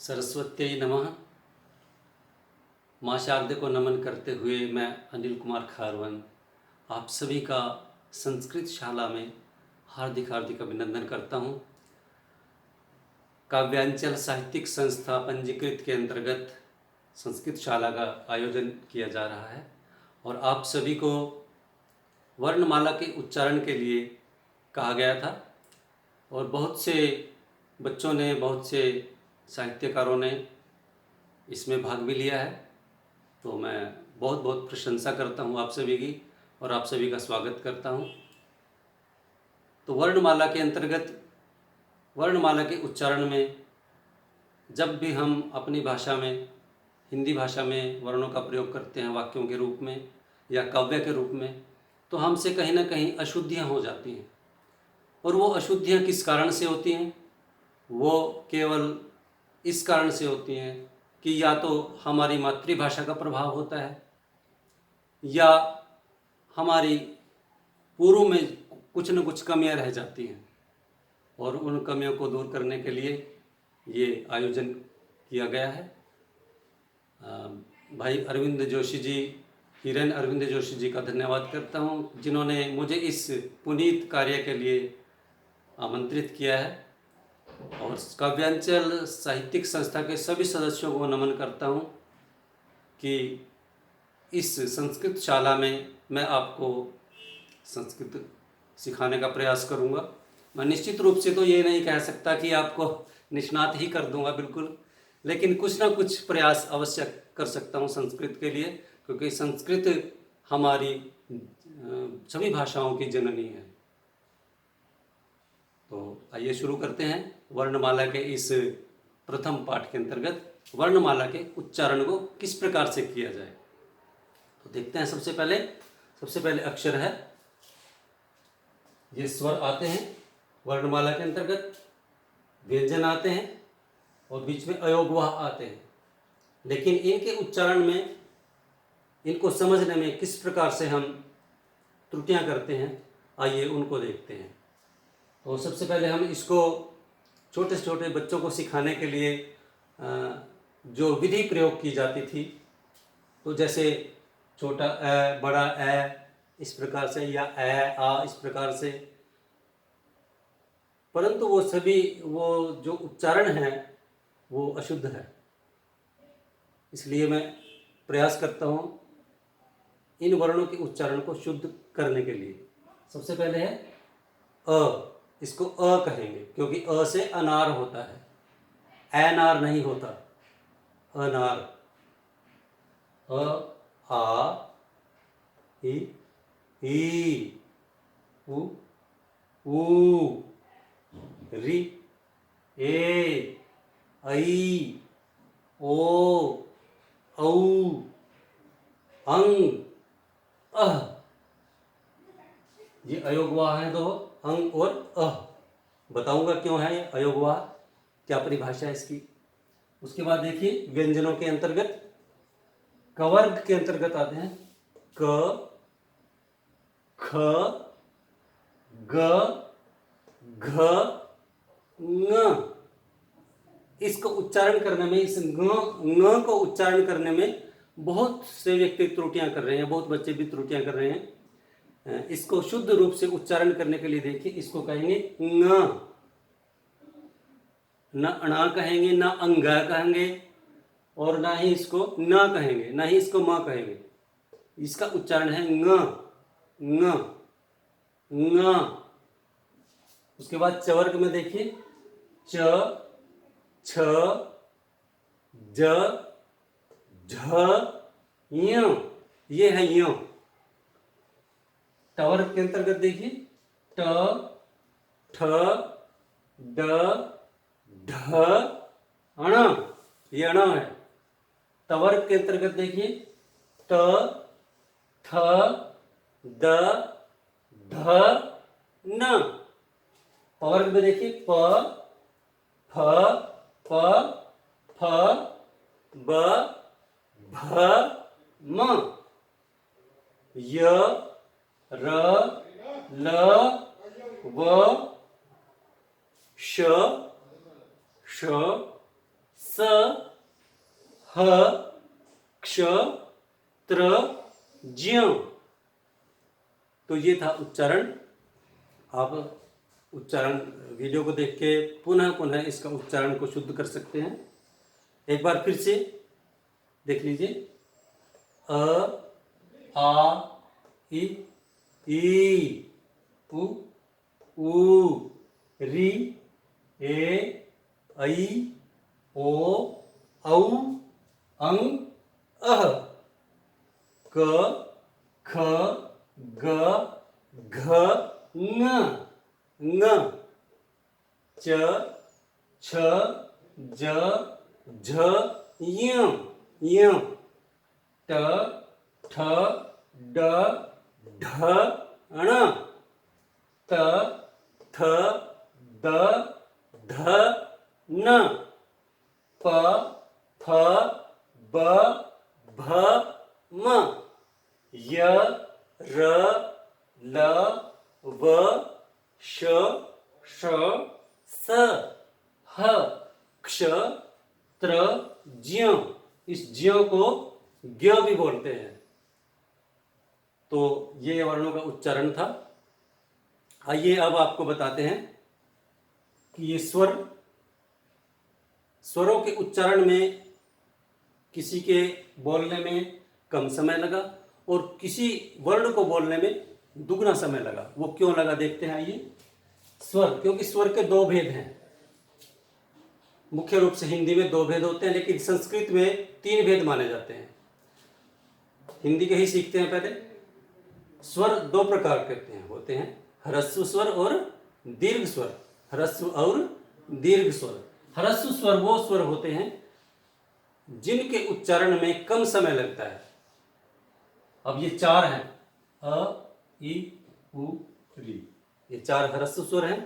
सरस्वत्यै नमः। माँ शारदे को नमन करते हुए मैं अनिल कुमार खारवन आप सभी का संस्कृत शाला में हार्दिक हार्दिक अभिनंदन करता हूँ। काव्यांचल साहित्यिक संस्था पंजीकृत के अंतर्गत संस्कृत शाला का आयोजन किया जा रहा है और आप सभी को वर्णमाला के उच्चारण के लिए कहा गया था और बहुत से बच्चों ने, बहुत से साहित्यकारों ने इसमें भाग भी लिया है। तो मैं बहुत बहुत प्रशंसा करता हूँ आप सभी की और आप सभी का स्वागत करता हूँ। तो वर्णमाला के अंतर्गत वर्णमाला के उच्चारण में जब भी हम अपनी भाषा में, हिंदी भाषा में वर्णों का प्रयोग करते हैं वाक्यों के रूप में या काव्य के रूप में, तो हमसे कहीं ना कहीं अशुद्धियाँ हो जाती हैं। और वो अशुद्धियाँ किस कारण से होती हैं? वो केवल इस कारण से होती हैं कि या तो हमारी मातृभाषा का प्रभाव होता है या हमारी पूर्व में कुछ न कुछ कमियां रह जाती हैं और उन कमियों को दूर करने के लिए ये आयोजन किया गया है। भाई अरविंद जोशी जी, हिरेन अरविंद जोशी जी का धन्यवाद करता हूँ जिन्होंने मुझे इस पुनीत कार्य के लिए आमंत्रित किया है। और काव्यांचल साहित्यिक संस्था के सभी सदस्यों को नमन करता हूँ कि इस संस्कृत शाला में मैं आपको संस्कृत सिखाने का प्रयास करूँगा। मैं निश्चित रूप से तो ये नहीं कह सकता कि आपको निष्णात ही कर दूँगा बिल्कुल, लेकिन कुछ ना कुछ प्रयास अवश्य कर सकता हूँ संस्कृत के लिए, क्योंकि संस्कृत हमारी सभी भाषाओं की जननी है। तो आइए शुरू करते हैं वर्णमाला के इस प्रथम पाठ के अंतर्गत वर्णमाला के उच्चारण को किस प्रकार से किया जाए। तो देखते हैं। सबसे पहले अक्षर है, ये स्वर आते हैं वर्णमाला के अंतर्गत, व्यंजन आते हैं और बीच में अयोगवाह आते हैं। लेकिन इनके उच्चारण में, इनको समझने में किस प्रकार से हम त्रुटियां करते हैं, आइए उनको देखते हैं। तो सबसे पहले हम इसको छोटे से छोटे बच्चों को सिखाने के लिए जो विधि प्रयोग की जाती थी, तो जैसे छोटा ए, बड़ा ए इस प्रकार से, या ए आ इस प्रकार से, परंतु वो सभी जो उच्चारण है वो अशुद्ध है। इसलिए मैं प्रयास करता हूँ इन वर्णों के उच्चारण को शुद्ध करने के लिए। सबसे पहले है अ, इसको अ कहेंगे क्योंकि अ से अनार होता है, ऐनार नहीं होता, अनार। अ आ ई उ ऊ रि ए ऐ ओ औ अंग अह। ये अयोगवाह है, दो अंग और अह। बताऊंगा क्यों है ये अयोगवाह, क्या परिभाषा है इसकी। उसके बाद देखिए व्यंजनों के अंतर्गत, कवर्ग के अंतर्गत आते हैं क, ख, ग, घ, ङ। इसको उच्चारण करने में, इस ङ को उच्चारण करने में बहुत से व्यक्ति त्रुटियां कर रहे हैं, बहुत बच्चे भी त्रुटियां कर रहे हैं। इसको शुद्ध रूप से उच्चारण करने के लिए देखिए, इसको कहेंगे ङ, न अणा कहेंगे, न अंगा कहेंगे और ना ही इसको न कहेंगे, ना ही इसको म कहेंगे। इसका उच्चारण है ङ ङ ङ। उसके बाद चवर्ग में देखिए च, छ, ज, झ, य, ये है य। टवर्ग के अंतर्गत देखिए ट, ठ, ड, ढ, अण, ये अण है। तवर्ग के अंतर्गत देखिए ट, थ, द, ध, न। पवर्ग में देखिए प, फ, प, फ, ब, भ, म। य, र, ल, व, श, श, स ह क्ष त्र ज्ञ। तो ये था उच्चारण। आप उच्चारण वीडियो को देख के पुनः पुनः इसका उच्चारण को शुद्ध कर सकते हैं। एक बार फिर से देख लीजिए। अ आ इ ई उ ऊ री ए ऐ ओ औ अं अः क ख ग घ ङ ङ च छ ज झ ञ ञ ट ठ ड ढ ण त थ द ध न प फ ब भ म य र ल व श ष स ह क्ष त्र ज्ञ। इस ज्ञ को ज्ञ भी बोलते हैं। तो ये वर्णों का उच्चारण था। आइए अब आपको बताते हैं कि ये स्वरों के उच्चारण में किसी के बोलने में कम समय लगा और किसी वर्ण को बोलने में दुगना समय लगा। वो क्यों लगा देखते हैं। आइए। स्वर, क्योंकि स्वर के दो भेद हैं। मुख्य रूप से हिंदी में दो भेद होते हैं, लेकिन संस्कृत में तीन भेद माने जाते हैं। हिंदी के ही सीखते हैं पहले। स्वर दो प्रकार के होते हैं, ह्रस्व स्वर और दीर्घ स्वर। ह्रस्व और दीर्घ स्वर। ह्रस्व स्वर वो स्वर होते हैं जिनके उच्चारण में कम समय लगता है। अब ये चार हैं, अ इ उ री, ये चार ह्रस्व स्वर हैं।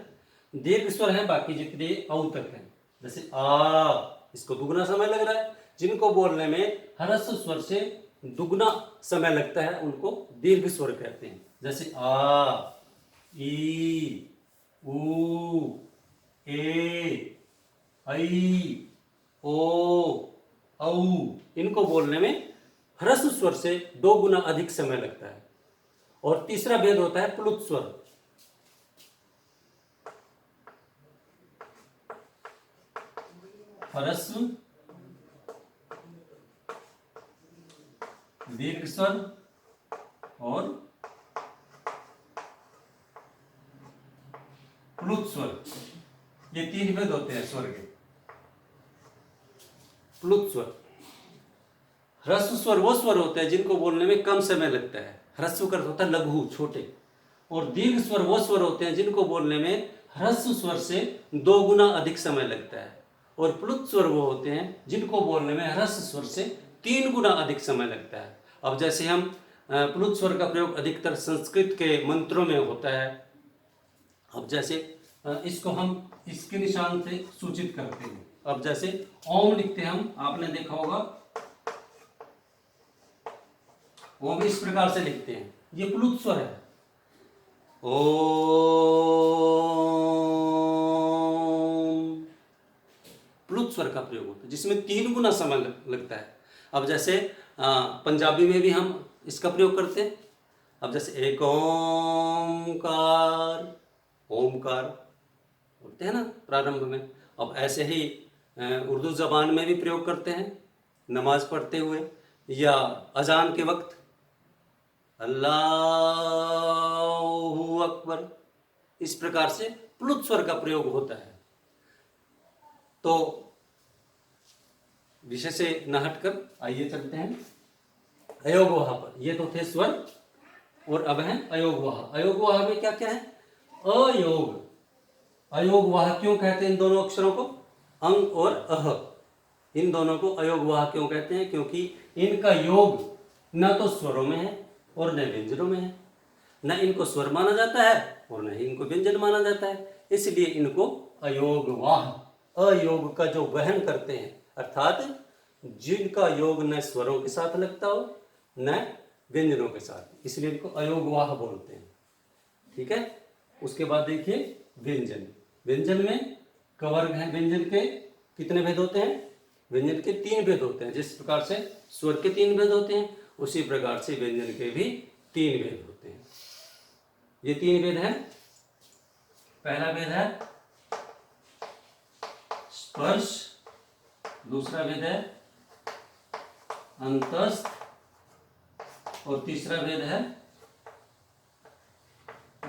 दीर्घ स्वर हैं बाकी जितने औ तक हैं। जैसे आ, इसको दुगना समय लग रहा है। जिनको बोलने में ह्रस्व स्वर से दुगना समय लगता है उनको दीर्घ स्वर कहते हैं। जैसे आ, ई, उ, ए, ऐ, ओ, औ, इनको बोलने में ह्रस्व स्वर से दो गुना अधिक समय लगता है। और तीसरा भेद होता है प्लुत स्वर। ह्रस्व, दीर्घ स्वर और प्लुत स्वर, ये तीन भेद होते हैं स्वर के। प्लुत स्वर, ह्रस्व स्वर वो स्वर होते हैं जिनको बोलने में कम समय लगता है। ह्रस्व का अर्थ होता है लघु, छोटे। और दीर्घ स्वर वो स्वर होते हैं जिनको बोलने में ह्रस्व स्वर से दो गुना अधिक समय लगता है। और प्लुत स्वर वो होते हैं जिनको बोलने में ह्रस्व स्वर से 3 गुना अधिक समय लगता है। अब जैसे हम प्लुत स्वर का प्रयोग अधिकतर संस्कृत के मंत्रों में होता है। अब जैसे इसको हम इसके निशान से सूचित करते हैं। अब जैसे ओम लिखते हैं हम, आपने देखा होगा ओम इस प्रकार से लिखते हैं, ये प्लुत स्वर है। ओम, प्लुत स्वर का प्रयोग होता है जिसमें 3 गुना समय लगता है। अब जैसे पंजाबी में भी हम इसका प्रयोग करते हैं। अब जैसे एक ओंकार, ओमकार बोलते हैं ना प्रारंभ में। अब ऐसे ही उर्दू जबान में भी प्रयोग करते हैं, नमाज पढ़ते हुए या अजान के वक्त, अल्लाहु अकबर। इस प्रकार से प्लुत स्वर का प्रयोग होता है। तो विषय से न हटकर आइए चलते हैं अयोगवाह पर। ये तो थे स्वर और अब है अयोगवाह। अयोगवाह में क्या क्या है? अयोग। अयोगवाह क्यों कहते हैं इन दोनों अक्षरों को? अंग और अह, इन दोनों को अयोगवाह क्यों कहते हैं? क्योंकि इनका योग न तो स्वरों में है और न व्यंजनों में है। न इनको स्वर माना जाता है और न ही इनको व्यंजन माना जाता है, इसलिए इनको अयोगवाह, अयोग का जो वहन करते हैं, अर्थात जिनका योग न स्वरों के साथ लगता हो न व्यंजनों के साथ, इसलिए इनको अयोगवाह बोलते हैं। ठीक है। उसके बाद देखिए व्यंजन। व्यंजन में कवर्ग हैं। व्यंजन के कितने भेद होते हैं? व्यंजन के 3 भेद होते हैं। जिस प्रकार से स्वर के 3 भेद होते हैं, उसी प्रकार से व्यंजन के भी 3 भेद होते हैं। ये 3 भेद हैं। पहला भेद है स्पर्श, दूसरा भेद है अंतस्थ, और तीसरा भेद है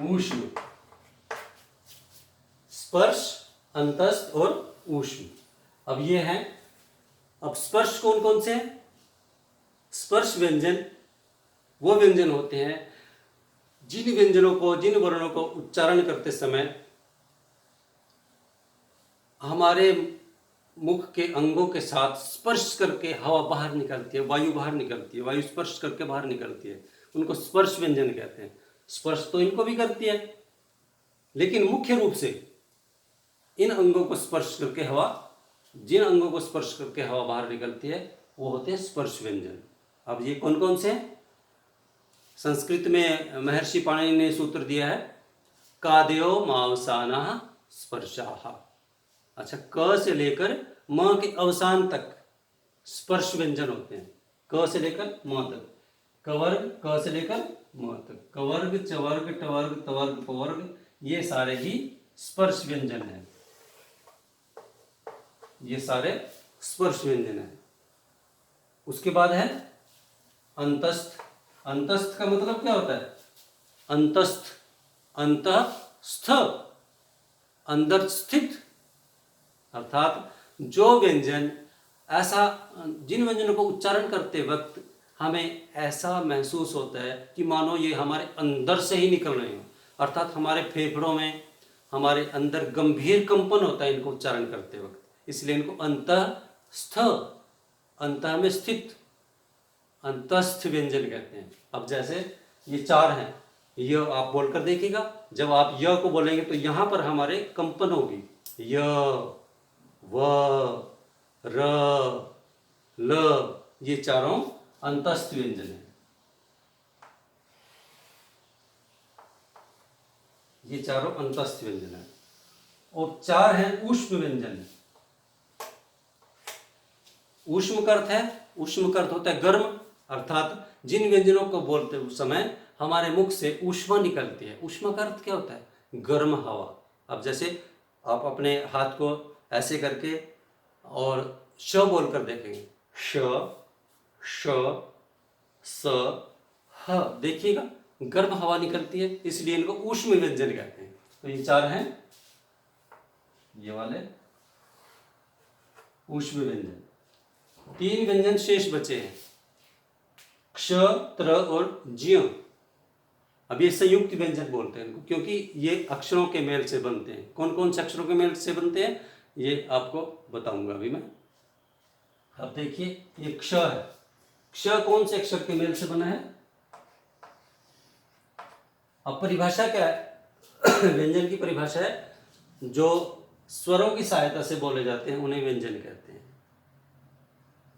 ऊष्म। स्पर्श, अंतस्थ और ऊष्म। अब ये हैं। अब स्पर्श कौन कौन से हैं? स्पर्श व्यंजन वो व्यंजन होते हैं जिन व्यंजनों को, जिन वर्णों को उच्चारण करते समय हमारे मुख के अंगों के साथ स्पर्श करके हवा बाहर निकलती है, वायु बाहर निकलती है, वायु स्पर्श करके बाहर निकलती है, उनको स्पर्श व्यंजन कहते हैं। स्पर्श तो इनको भी करती है, लेकिन मुख्य रूप से इन अंगों को स्पर्श करके हवा, जिन अंगों को स्पर्श करके हवा बाहर निकलती है वो होते हैं स्पर्श व्यंजन। अब ये कौन कौन से हैं? संस्कृत में महर्षि पाणिनि ने सूत्र दिया है, कादयो मावसाना स्पर्शाः। अच्छा, क से लेकर म के अवसान तक स्पर्श व्यंजन होते हैं। क से लेकर म तक, कवर्ग क से लेकर म तक, कवर्ग, चवर्ग, टवर्ग, तवर्ग, पवर्ग, ये सारे ही स्पर्श व्यंजन हैं। ये सारे स्पर्श व्यंजन हैं। उसके बाद है अंतस्थ। अंतस्थ का मतलब क्या होता है? अंतस्थ, अंतस्थ, अंदर स्थित, अर्थात जो व्यंजन ऐसा, जिन व्यंजनों को उच्चारण करते वक्त हमें ऐसा महसूस होता है कि मानो ये हमारे अंदर से ही निकल रहे हो, अर्थात हमारे फेफड़ों में, हमारे अंदर गंभीर कंपन होता है इनको उच्चारण करते वक्त, इसलिए इनको अंतस्थ, अंतः में स्थित, अंतस्थ व्यंजन कहते हैं। अब जैसे ये 4 हैं, य आप बोलकर देखिएगा, जब आप य को बोलेंगे तो यहाँ पर हमारे कंपन होगी। य, व, र, ल, ये चारों अंतस्थ व्यंजन है। ये चारों अंतस्थ व्यंजन है। और 4 हैं ऊष्म व्यंजन। ऊष्म का अर्थ है, ऊष्म का अर्थ होता है गर्म, अर्थात जिन व्यंजनों को बोलते उस समय हमारे मुख से ऊष्मा निकलती है। ऊष्मा का अर्थ क्या होता है? गर्म हवा। अब जैसे आप अपने हाथ को ऐसे करके और श बोलकर देखेंगे, श, श, स, ह, देखिएगा गर्म हवा निकलती है, इसलिए इनको ऊष्म व्यंजन कहते हैं। तो ये 4 हैं, ये वाले ऊष्म व्यंजन। 3 व्यंजन शेष बचे हैं, क्ष, त्र और ज्ञ। अब ये संयुक्त व्यंजन बोलते हैं इनको, क्योंकि ये अक्षरों के मेल से बनते हैं। कौन कौन से अक्षरों के मेल से बनते हैं ये आपको बताऊंगा अभी मैं। अब देखिए ये क्ष है। क्ष कौन से अक्षर के मेल से बना है? अब परिभाषा क्या है? व्यंजन की परिभाषा है, जो स्वरों की सहायता से बोले जाते हैं उन्हें व्यंजन कहते हैं।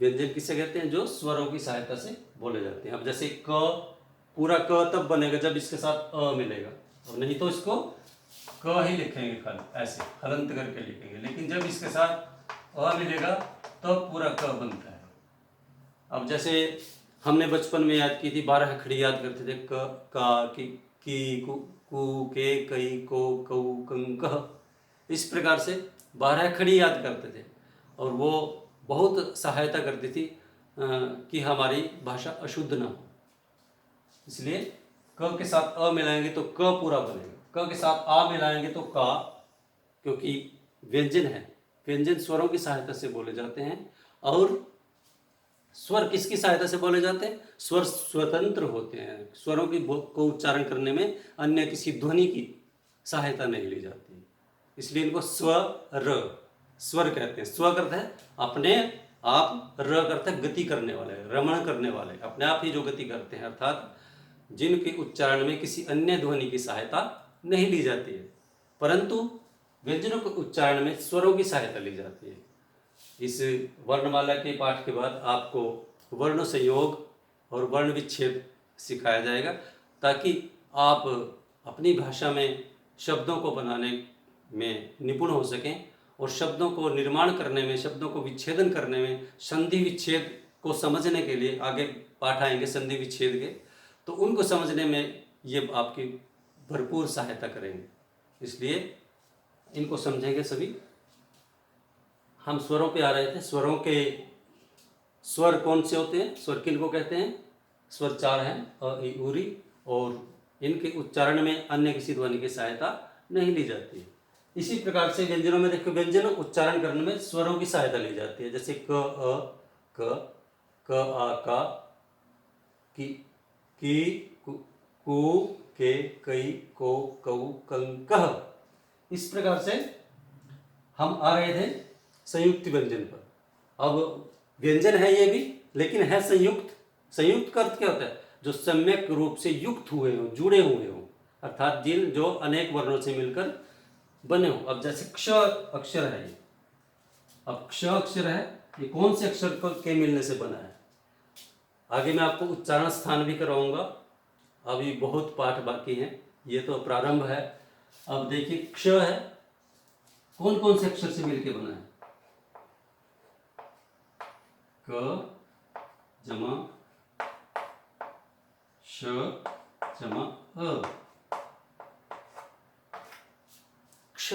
व्यंजन किसे कहते हैं? जो स्वरों की सहायता से बोले जाते हैं। अब जैसे क, पूरा क तब बनेगा जब इसके साथ अ मिलेगा, और नहीं तो इसको क ही लिखेंगे, खल ऐसे हलंत करके लिखेंगे, लेकिन जब इसके साथ अ मिलेगा तब तो पूरा क बनता है। अब जैसे हमने बचपन में याद की थी, 12 अखड़ी याद करते थे, क, का, की, कु, के, कई, को, कऊ, कं, कह। इस प्रकार से 12 अखड़ी याद करते थे, और वो बहुत सहायता करती थी कि हमारी भाषा अशुद्ध ना हो। इसलिए क के साथ अ मिलाएंगे तो क पूरा बनेगा, क के साथ आ मिलाएंगे तो का, क्योंकि व्यंजन है, व्यंजन स्वरों की सहायता से बोले जाते हैं। और स्वर किसकी सहायता से बोले जाते हैं? स्वर स्वतंत्र होते हैं, स्वरों की को उच्चारण करने में अन्य किसी ध्वनि की सहायता नहीं ली जाती, इसलिए इनको स्वर, स्वर कहते हैं। स्व करता है अपने आप, र करता है गति करने वाले, रमण करने वाले, अपने आप ही जो गति करते हैं, अर्थात जिनके उच्चारण में किसी अन्य ध्वनि की सहायता नहीं ली जाती है, परंतु व्यंजनों के उच्चारण में स्वरों की सहायता ली जाती है। इस वर्णमाला के पाठ के बाद आपको वर्ण संयोग और वर्ण विच्छेद सिखाया जाएगा, ताकि आप अपनी भाषा में शब्दों को बनाने में निपुण हो सकें और शब्दों को निर्माण करने में, शब्दों को विच्छेदन करने में, संधि विच्छेद को समझने के लिए आगे पाठ आएंगे संधि विच्छेद के, तो उनको समझने में ये आपकी भरपूर सहायता करेंगे। इसलिए इनको समझेंगे सभी। हम स्वरों पे आ रहे थे। स्वरों के स्वर कौन से होते हैं, स्वर किन को कहते हैं? स्वर 4 हैं, अ, इ, उ, री, और इनके उच्चारण में अन्य किसी ध्वनि की सहायता नहीं ली जाती है। इसी प्रकार से व्यंजनों में देखो, व्यंजन उच्चारण करने में स्वरों की सहायता ली जाती है, जैसे क, अ, क, आ, का, की, कु, के, कई, को, कऊ, कं, कह। इस प्रकार से हम आ रहे थे संयुक्त व्यंजन पर। अब व्यंजन है ये भी, लेकिन है संयुक्त। संयुक्त का अर्थ क्या होता है? जो सम्यक रूप से युक्त हुए हों, जुड़े हुए हों, अर्थात जिन जो अनेक वर्णों से मिलकर बने हों। अब जैसे क्ष अक्षर है ये, अब क्ष अक्षर है, ये कौन से अक्षर के मिलने से बना है? आगे मैं आपको उच्चारण स्थान भी करवाऊंगा। अभी बहुत पाठ बाकी हैं, ये तो प्रारंभ है। अब देखिए, क्ष है, कौन कौन से अक्षर से मिलकर बना है? क जमा श जमा अ, क्ष।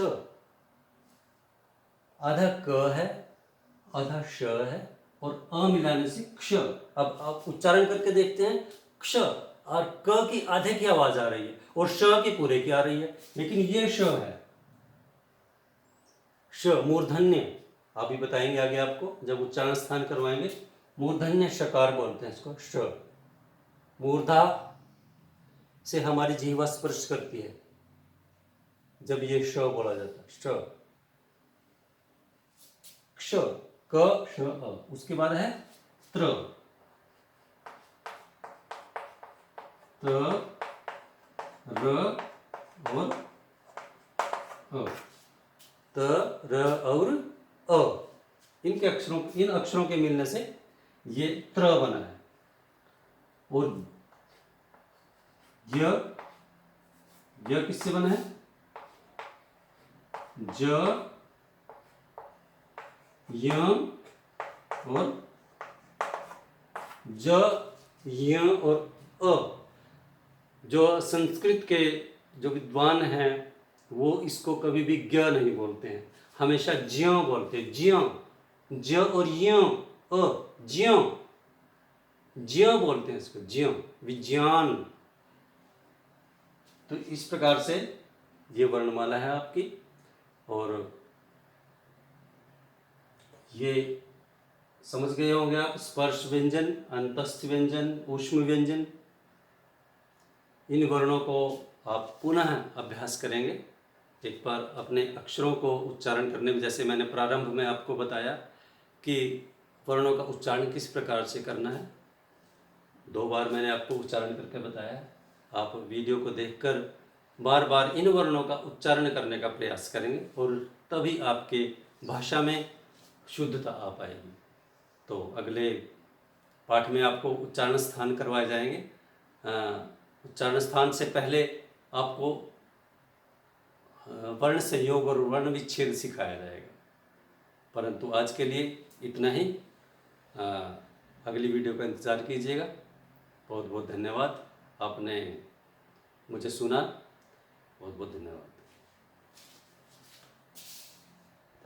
आधा क है, आधा श है, और अ मिलाने से क्ष। अब आप उच्चारण करके देखते हैं, क्ष, और क की आधे की आवाज आ रही है और श की पूरे की आ रही है, लेकिन ये श है। श मूर्धन्य, आप भी बताएंगे आगे आपको जब उच्चारण स्थान करवाएंगे। मूर्धन्य शकार बोलते हैं इसको। श, मूर्धा से हमारी जीवा स्पर्श करती है जब ये श बोला जाता है। श, क्ष, क, श, अ। उसके बाद है त्र, त, र और अ। त, र और अ। इन अक्षरों के मिलने से ये त्र बना है। और य किससे बना है? ज, य और ज, य और अ। जो संस्कृत के जो विद्वान हैं वो इसको कभी भी ज्ञ नहीं बोलते हैं, हमेशा ज्य बोलते हैं। ज्य, ज और य, अ, ज्य, ज्य बोलते हैं इसको, ज्य, विज्ञान। तो इस प्रकार से ये वर्णमाला है आपकी। और ये समझ गए होंगे आप, स्पर्श व्यंजन, अंतस्थ व्यंजन, ऊष्म व्यंजन। इन वर्णों को आप पुनः अभ्यास करेंगे एक बार अपने अक्षरों को उच्चारण करने में। जैसे मैंने प्रारंभ में आपको बताया कि वर्णों का उच्चारण किस प्रकार से करना है, 2 बार मैंने आपको उच्चारण करके बताया। आप वीडियो को देखकर बार बार इन वर्णों का उच्चारण करने का प्रयास करेंगे और तभी आपके भाषा में शुद्धता आ पाएगी। तो अगले पाठ में आपको उच्चारण स्थान करवाए जाएंगे। उच्चारण स्थान से पहले आपको वर्ण संयोग और वर्ण विच्छेद सिखाया जाएगा। परंतु आज के लिए इतना ही। अगली वीडियो का इंतज़ार कीजिएगा। बहुत बहुत धन्यवाद, आपने मुझे सुना। बहुत बहुत धन्यवाद।